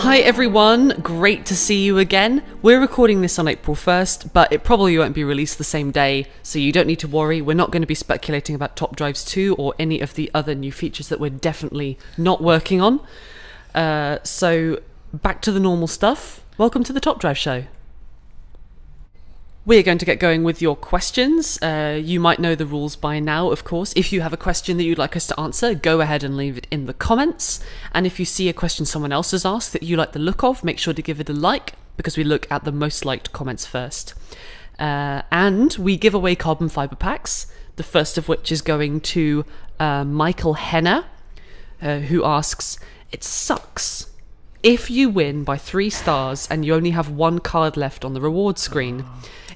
Hi everyone, great to see you again. We're recording this on April 1st, but it probably won't be released the same day, so you don't need to worry. We're not going to be speculating about Top Drives 2 or any of the other new features that we're definitely not working on. So back to the normal stuff. Welcome to the Top Drive Show. We're going to get going with your questions. You might know the rules by now, of course. If you have a question that you'd like us to answer, go ahead and leave it in the comments. And if you see a question someone else has asked that you like the look of, make sure to give it a like, because we look at the most liked comments first. And we give away carbon fibre packs, the first of which is going to Michael Henner, who asks, "It sucks if you win by 3 stars and you only have 1 card left on the reward screen.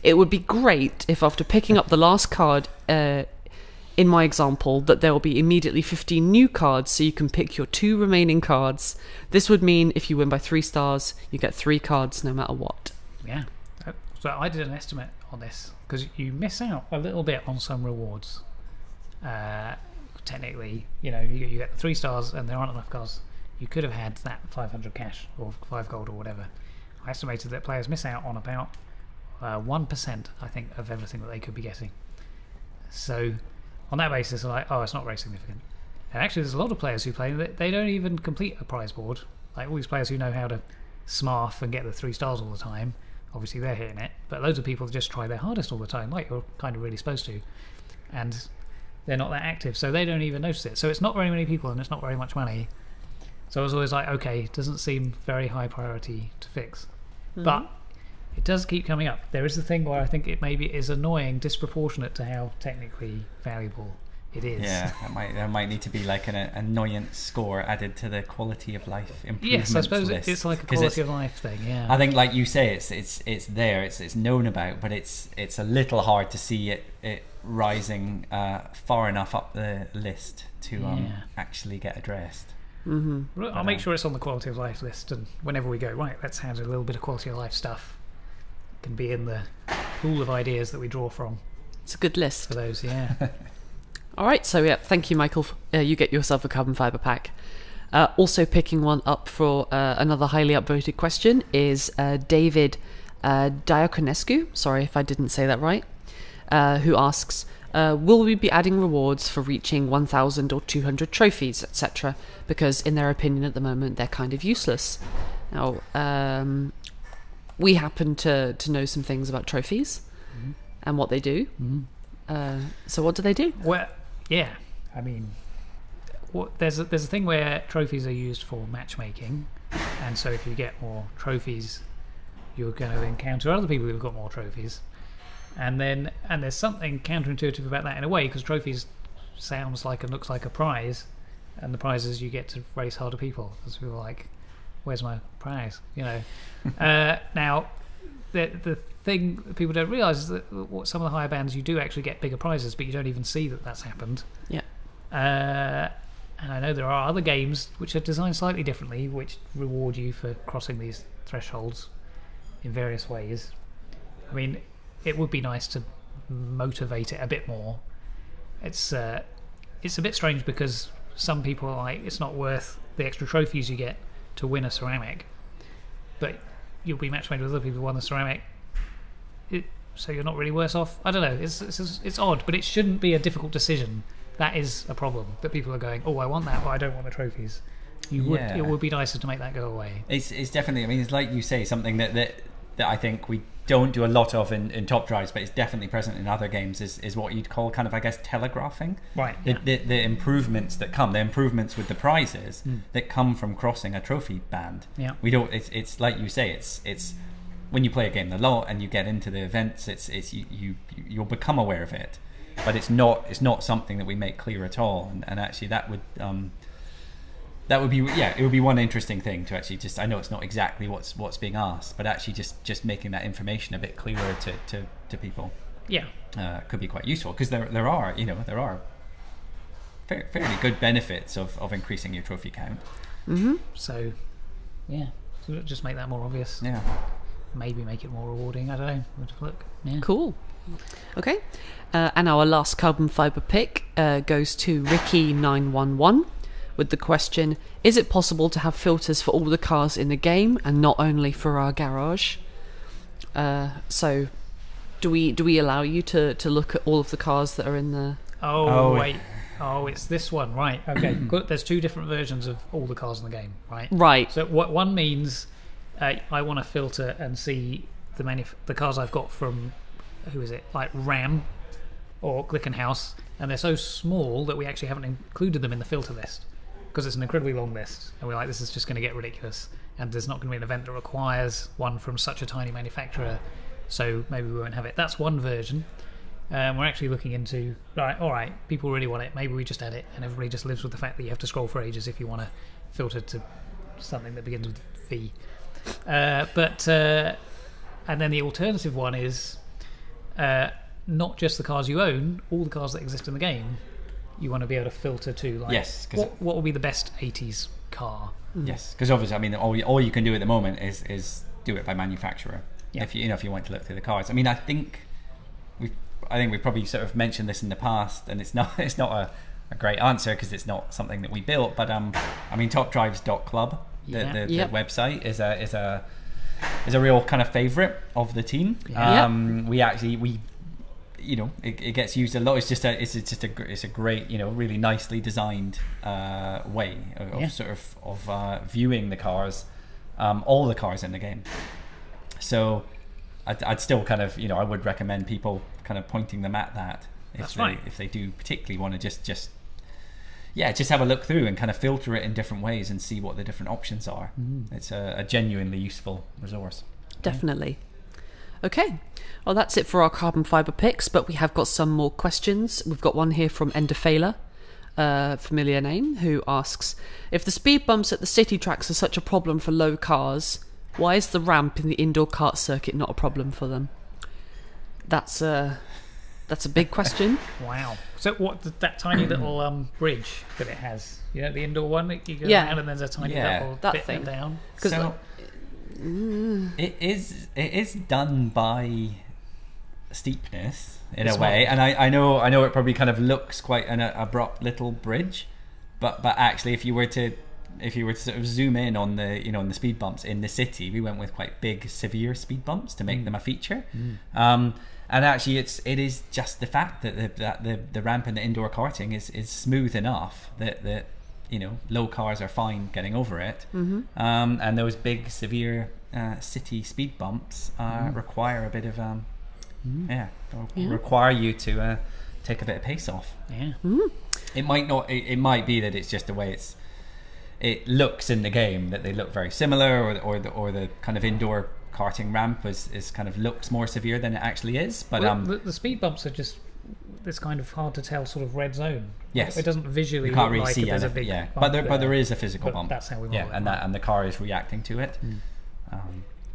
It would be great if after picking up the last card, in my example, that there will be immediately 15 new cards so you can pick your 2 remaining cards. This would mean if you win by 3 stars, you get 3 cards no matter what." Yeah. So I did an estimate on this, because you miss out a little bit on some rewards. Technically, you know, you get 3 stars and there aren't enough cards. You could have had that 500 cash or 5 gold or whatever. I estimated that players miss out on about 1%, I think, of everything that they could be getting. So on that basis, I'm like, oh, it's not very significant. And actually, there's a lot of players who play that they don't even complete a prize board. Like all these players who know how to smarf and get the 3 stars all the time, obviously they're hitting it. But loads of people just try their hardest all the time, like you're kind of really supposed to. And they're not that active, so they don't even notice it. So it's not very many people and it's not very much money. So I was always like, okay, it doesn't seem very high priority to fix. But it does keep coming up. There is a thing where I think it maybe is annoying, disproportionate to how technically valuable it is. Yeah, there might need to be like an annoyance score added to the quality of life improvements. Yes, I suppose list. it's like a quality of life thing. Yeah, I think, like you say, it's there, it's known about, but it's a little hard to see it rising far enough up the list to actually get addressed. I'll make sure it's on the quality of life list, and whenever we go, right, let's add a little bit of quality of life stuff, can be in the pool of ideas that we draw from. It's a good list for those. Yeah. All right, so yeah, thank you, Michael. You get yourself a carbon fibre pack. Also picking one up for another highly upvoted question is David Diaconescu, sorry if I didn't say that right, who asks, will we be adding rewards for reaching 1,000 or 200 trophies, etc.? Because in their opinion at the moment they're kind of useless. Now, we happen to know some things about trophies and what they do. So what do they do? Well, yeah, I mean, there's a thing where trophies are used for matchmaking, and so if you get more trophies, you're going to encounter other people who've got more trophies. And there's something counterintuitive about that in a way, because trophies sounds like and looks like a prize, and the prizes you get to race harder people, because people are like, where's my prize, you know. Now the thing that people don't realise is that some of the higher bands you do actually get bigger prizes, but you don't even see that that's happened. Yeah. And I know there are other games which are designed slightly differently, which reward you for crossing these thresholds in various ways. I mean, it would be nice to motivate it a bit more. It's a bit strange because some people are like, it's not worth the extra trophies you get to win a ceramic, but you'll be matchmade with other people who won the ceramic, so you're not really worse off. I don't know, it's odd, but it shouldn't be a difficult decision. That is a problem, that people are going, oh, I want that, but I don't want the trophies. It would be nicer to make that go away. It's definitely, I mean, it's like you say, something that I think we don't do a lot of in Top Drives, but it's definitely present in other games, is what you'd call kind of, I guess, telegraphing. Right. The improvements that come, the improvements with the prizes that come from crossing a trophy band. Yeah. We don't. It's like you say. It's when you play a game a lot and you get into the events. You'll become aware of it, but it's not something that we make clear at all. And actually, that would be, yeah, it would be one interesting thing to actually just, I know it's not exactly what's being asked, but actually just making that information a bit clearer to people. Yeah. Could be quite useful, because there are fairly good benefits of increasing your trophy count. So yeah, so just make that more obvious. Yeah. Maybe make it more rewarding. I don't know. We'll have a look. Yeah. Cool. Okay. And our last carbon fibre pick goes to Ricky911, with the question, is it possible to have filters for all the cars in the game and not only for our garage? So do we allow you to look at all of the cars that are in the... Oh, wait. Oh, it's this one, right? Okay, good. There's 2 different versions of all the cars in the game, right? Right. So what one means, I want to filter and see the cars I've got from, who is it? Like Ram or Glickenhaus, and they're so small that we actually haven't included them in the filter list because it's an incredibly long list, and we're like, this is just going to get ridiculous, and there's not going to be an event that requires one from such a tiny manufacturer, so maybe we won't have it. That's one version. We're actually looking into, all right, people really want it, maybe we just add it, and everybody just lives with the fact that you have to scroll for ages if you want to filter to something that begins with V. And then the alternative one is not just the cars you own, all the cars that exist in the game, you want to be able to filter to, like, yes, what will be the best 80s car? Yes, because obviously, I mean, all you can do at the moment is do it by manufacturer. Yeah. If you want to look through the cars, I mean, I think we've probably sort of mentioned this in the past, and it's not a great answer because it's not something that we built. But I mean, topdrives.club, the website is a real kind of favourite of the team. We it gets used a lot. It's just a great, really nicely designed way of viewing the cars, all the cars in the game. So I'd still kind of, I would recommend people kind of pointing them at that if they do particularly want to just have a look through and kind of filter it in different ways and see what the different options are. It's a genuinely useful resource. Definitely. Okay, well, that's it for our carbon fibre picks, but we have got some more questions. We've got one here from Endofela, familiar name, who asks, if the speed bumps at the city tracks are such a problem for low cars, why is the ramp in the indoor kart circuit not a problem for them? That's a big question. Wow. So what, that tiny little bridge that it has, the indoor one, you go around and there's a tiny little bit thing down? So it is done by steepness in a way, and I know it probably kind of looks quite an abrupt little bridge, but actually if you were to sort of zoom in on the on the speed bumps in the city, we went with quite big, severe speed bumps to make them a feature. And actually, it is just the fact that the ramp in the indoor karting is smooth enough that low cars are fine getting over it, and those big, severe city speed bumps require a bit of require you to take a bit of pace off. It might not. It might be that it's just the way it looks in the game, that they look very similar, or the kind of indoor karting ramp is kind of looks more severe than it actually is. But the speed bumps are just this kind of hard to tell sort of red zone. Yes, it doesn't visually. You can't really look like see there's anything. a big But there is a physical bump. That's how we model it. And the car is reacting to it.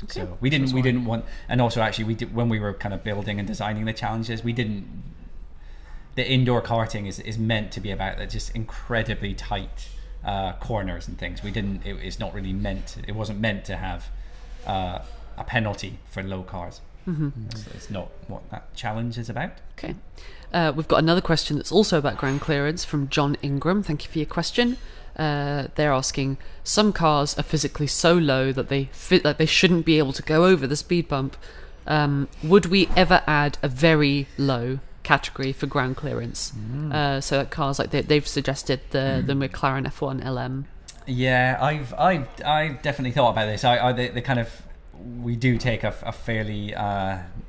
So we didn't want, and also actually we did, when we were kind of building and designing the challenges, the indoor karting is meant to be about that just incredibly tight corners and things. It's not really meant. It wasn't meant to have a penalty for low cars. It's not what that challenge is about. Okay, we've got another question that's also about ground clearance from John Ingram. Thank you for your question. They're asking, some cars are physically so low that they shouldn't be able to go over the speed bump. Would we ever add a very low category for ground clearance? So that cars like they've suggested the McLaren F1 LM. Yeah, I've definitely thought about this. They kind of, we do take a fairly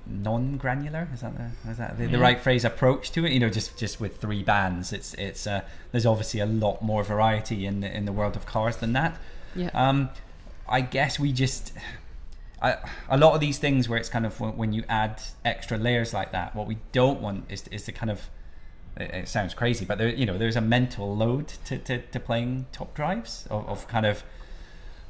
non-granular, is that the right phrase, approach to it? Just with 3 bands. It's there's obviously a lot more variety in the world of cars than that. I guess we just a lot of these things where it's kind of when you add extra layers like that, what we don't want is to kind of, it sounds crazy, but there's a mental load to playing top drives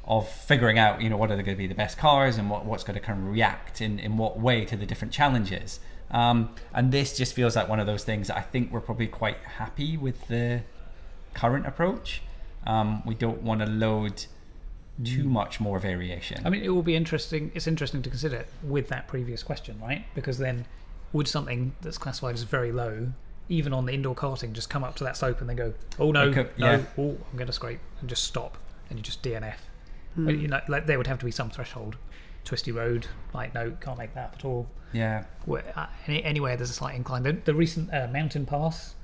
of figuring out what are going to be the best cars and what's going to kind of react in what way to the different challenges, and this just feels like one of those things that I think we're probably quite happy with the current approach. We don't want to load too much more variation. I mean, it will be interesting. It's interesting to consider with that previous question, right? Because then, would something that's classified as very low even on the indoor karting, just come up to that slope and then go, oh no, yeah. oh, I'm going to scrape, and just stop, and you just DNF. But, you know, like, there would have to be some threshold. Twisty road, like, no, can't make that at all. Yeah. Anywhere there's a slight incline. The recent mountain pass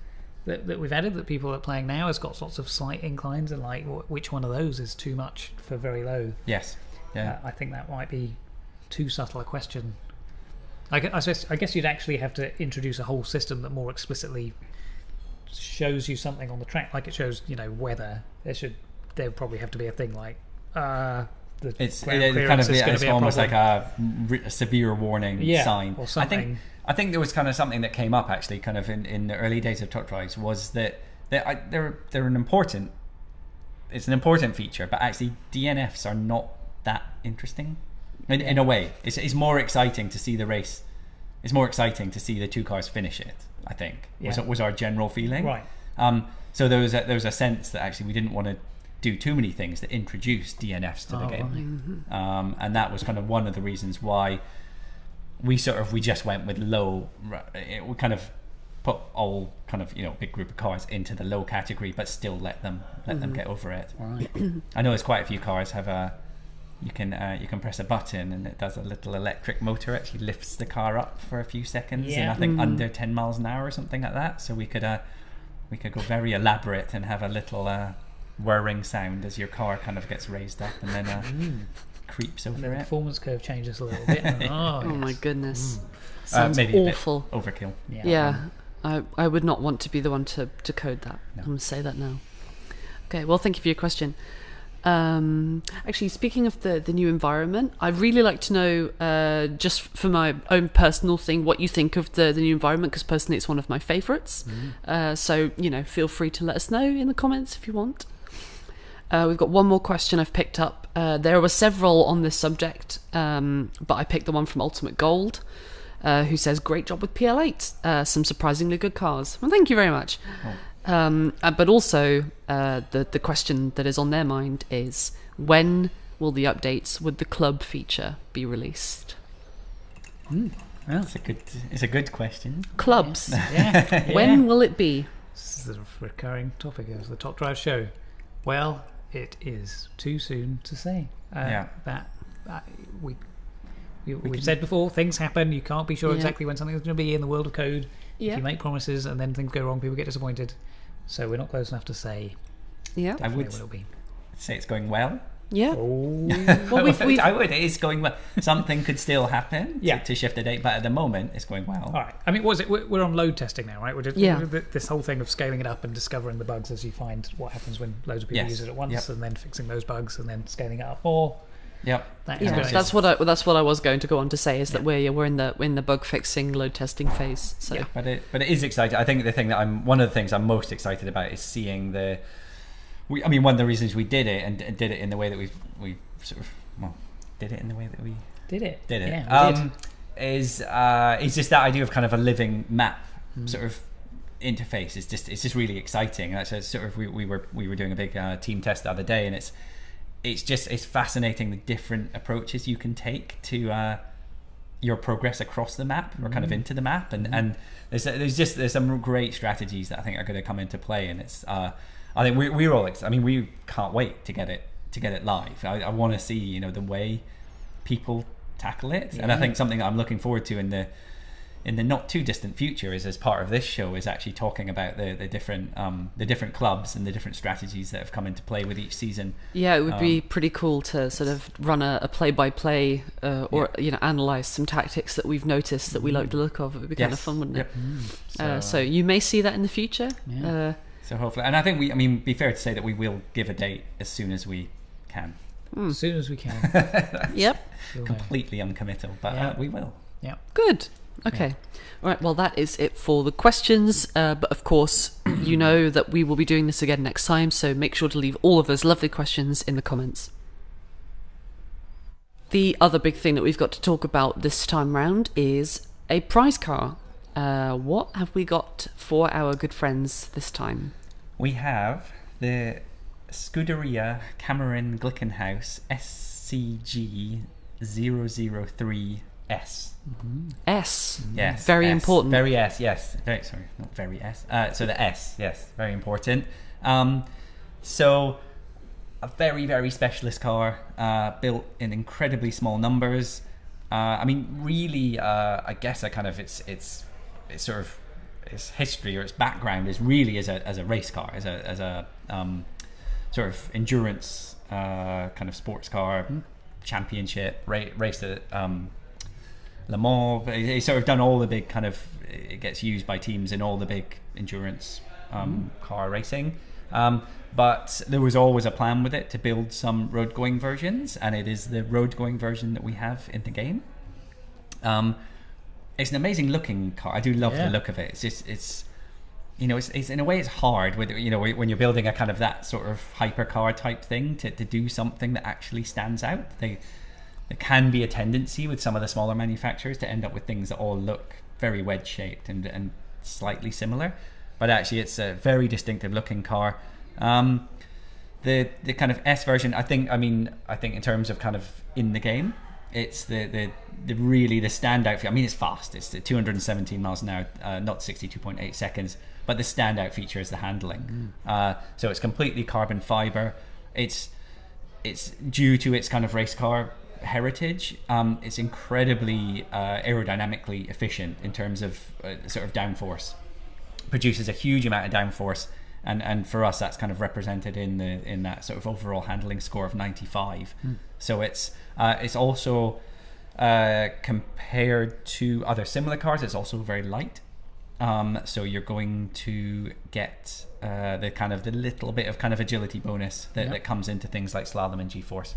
that we've added, that people are playing now, has got lots of slight inclines, and like, which one of those is too much for very low? Yes. Yeah. I think that might be too subtle a question. I guess you'd actually have to introduce a whole system that more explicitly shows you something on the track, like it shows, you know, weather. There would probably have to be a thing like it's almost like a severe warning sign. Or something. I think there was kind of something that came up actually, kind of in the early days of Top Drives, was that they're an important. It's an important feature, but actually DNFs are not that interesting. In a way, it's more exciting to see the race. It's more exciting to see the two cars finish it. I think was our general feeling. Right. So there was a sense that actually we didn't want to do too many things that introduce DNFs to the game, Right. And that was kind of one of the reasons why we just went with low. We kind of put all kind of, you know, big group of cars into the low category, but still let them get over it. Right. I know there's quite a few cars have you can press a button and it does a little electric motor, actually lifts the car up for a few seconds, and I think under 10 miles an hour or something like that. So we could go very elaborate and have a little whirring sound as your car kind of gets raised up and then creeps over The it. performance curve changes a little bit. Oh my goodness. Sounds Maybe awful. A bit overkill. Yeah. I would not want to be the one to code that. No. I'm going to say that now. Okay, well, thank you for your question. Actually, speaking of the new environment, I'd really like to know, just for my own personal thing, what you think of the new environment, because personally it's one of my favourites. So, you know, feel free to let us know in the comments if you want. We've got one more question I've picked up. There were several on this subject, but I picked the one from Ultimate Gold, who says, great job with PL8, some surprisingly good cars. Well, thank you very much. But also, the question that is on their mind is, when will the updates with the club feature be released? Well, it's a good question. Clubs. Yeah. When will it be? This is a recurring topic of the Top Drive show. Well, it is too soon to say. We've said before, things happen. You can't be sure exactly when something's going to be in the world of code. If you make promises and then things go wrong, people get disappointed. So we're not close enough to say. Yeah. I would what it'll be. say it's going well. Yeah. Oh. Well, I would. It is going well. Something could still happen Yeah. to shift the date, but at the moment, it's going well. All right. I mean, what is it? We're on load testing now, right? Yeah. This whole thing of scaling it up and discovering the bugs as you find what happens when loads of people Yes. use it at once, Yep. and then fixing those bugs and then scaling it up more. Yep. That is Yeah, going. that's what I was going to go on to say, is that we're in the bug fixing, load testing phase. So Yeah. But it is exciting. I think one of the things I'm most excited about is seeing one of the reasons we did it and did it in the way that we sort of did it in the way that we Did it? Yeah, we did. is just that idea of kind of a living map sort of interface. It's just really exciting. And that's sort of we were doing a big team test the other day, and it's fascinating the different approaches you can take to your progress across the map or kind of into the map, and there's some great strategies that I think are going to come into play, and it's I think we're all we can't wait to get it live. I want to see the way people tackle it, and I think something that I'm looking forward to in the not too distant future is, as part of this show, is actually talking about the different clubs and the different strategies that have come into play with each season. yeah, it would be pretty cool to sort of run a play-by-play or analyze some tactics that we've noticed that we like the look of. It would be kind of fun, wouldn't it? Yep. So you may see that in the future. Yeah. So hopefully, and I think be fair to say that we will give a date as soon as we can. As soon as we can. Yep. You'll know. Completely uncommittal, but we will. Yeah. Good. Okay. All right. Well, that is it for the questions. But of course, you know that we will be doing this again next time. So make sure to leave all of those lovely questions in the comments. The other big thing that we've got to talk about this time round is a prize car. What have we got for our good friends this time? We have the Scuderia Cameron Glickenhaus SCG 003 S. S. Yes. Very S. important. Very S, yes. Very, sorry, not very S. So the S, yes, very important. So a very, very specialist car, built in incredibly small numbers. I mean, really, I guess it's sort of its history or its background is really as a race car, as a sort of endurance kind of sports car, championship, raced at Le Mans. It's sort of done all the big kind of, it gets used by teams in all the big endurance car racing. But there was always a plan with it to build some road going versions, and it is the road going version that we have in the game. It's an amazing looking car. I do love the look of it. It's just, it's in a way it's hard with, when you're building a kind of that sort of hypercar type thing to do something that actually stands out. There can be a tendency with some of the smaller manufacturers to end up with things that all look very wedge shaped and slightly similar, but actually it's a very distinctive looking car. The kind of S version, I think in terms of kind of in the game, it's the really the standout. I mean, it's fast. It's 217 miles an hour, not 62.8 seconds. But the standout feature is the handling. So it's completely carbon fiber. It's due to its kind of race car heritage. It's incredibly aerodynamically efficient in terms of sort of downforce. Produces a huge amount of downforce, and for us that's kind of represented in that sort of overall handling score of 95. So it's also compared to other similar cars, it's also very light. So you're going to get the little bit of kind of agility bonus that comes into things like slalom and G-force.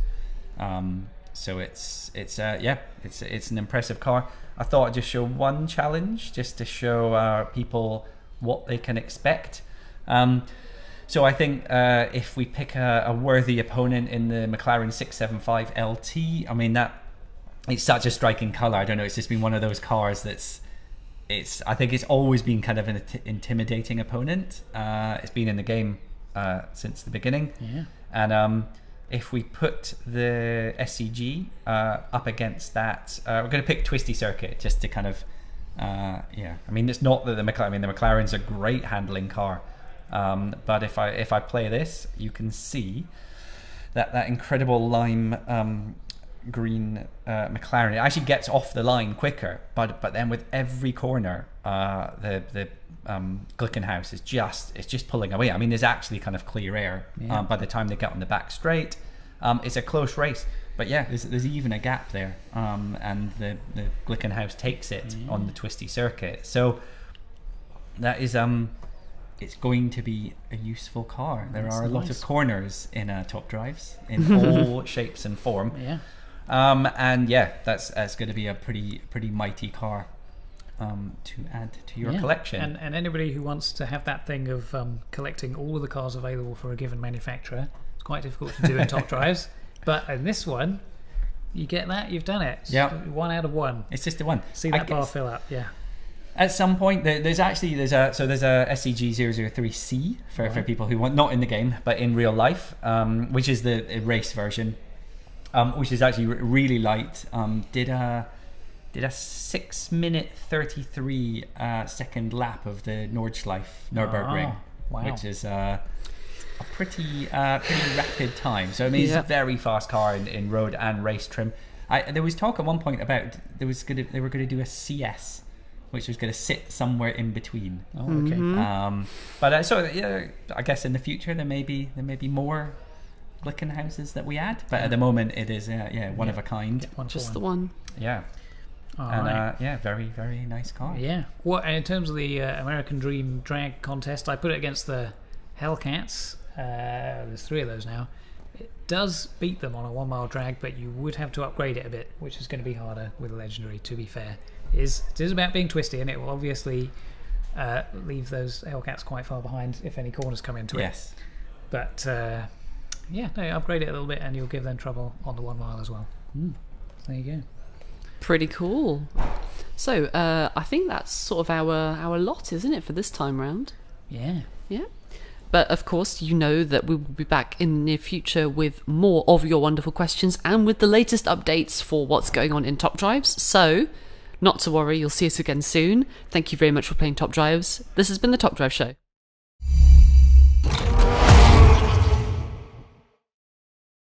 So it's an impressive car. I thought I'd just show one challenge just to show people what they can expect. So I think if we pick a worthy opponent in the McLaren 675 LT, I mean it's such a striking colour. I don't know, it's just been one of those cars I think it's always been kind of an intimidating opponent. It's been in the game since the beginning. And if we put the SCG up against that, we're going to pick Twisty Circuit just to kind of, I mean, it's not that the McLaren's a great handling car, but if I play this, you can see that incredible lime green McLaren. It actually gets off the line quicker, but then with every corner, the Glickenhaus is just pulling away. I mean, there's actually kind of clear air by the time they get on the back straight. It's a close race, but there's even a gap there, and the Glickenhaus takes it on the twisty circuit. So that is it's going to be a useful car. There are a lot of corners in top drives in all shapes and form. And that's going to be a pretty mighty car to add to your collection. And anybody who wants to have that thing of collecting all of the cars available for a given manufacturer, it's quite difficult to do in top drives. But in this one, you get that, you've done it. Yeah, 1 out of 1. It's just the one. See that bar fill up. At some point, there's a SCG 003C for people who want, not in the game but in real life, which is the race version, which is actually really light. Did a 6-minute 33 second lap of the Nordschleife Nürburgring, which is a pretty rapid time. So I mean, it's a very fast car in road and race trim. There was talk at one point about they were going to do a CS, which was going to sit somewhere in between. But I guess in the future there may be more Glickenhauses that we add, but at the moment it is one of a kind. Just the one. Very, very nice car. Well, in terms of the American Dream drag contest, I put it against the Hellcats. There's 3 of those now. It does beat them on a 1 mile drag, but you would have to upgrade it a bit, which is going to be harder with a legendary, to be fair. It is about being twisty, and it will obviously leave those Hellcats quite far behind if any corners come into it. But upgrade it a little bit and you'll give them trouble on the 1 mile as well. There you go. Pretty cool. So I think that's sort of our lot, isn't it, for this time round? Yeah. But of course, you know that we will be back in the near future with more of your wonderful questions and with the latest updates for what's going on in Top Drives. So, not to worry, you'll see us again soon. Thank you very much for playing Top Drives. This has been the Top Drive Show.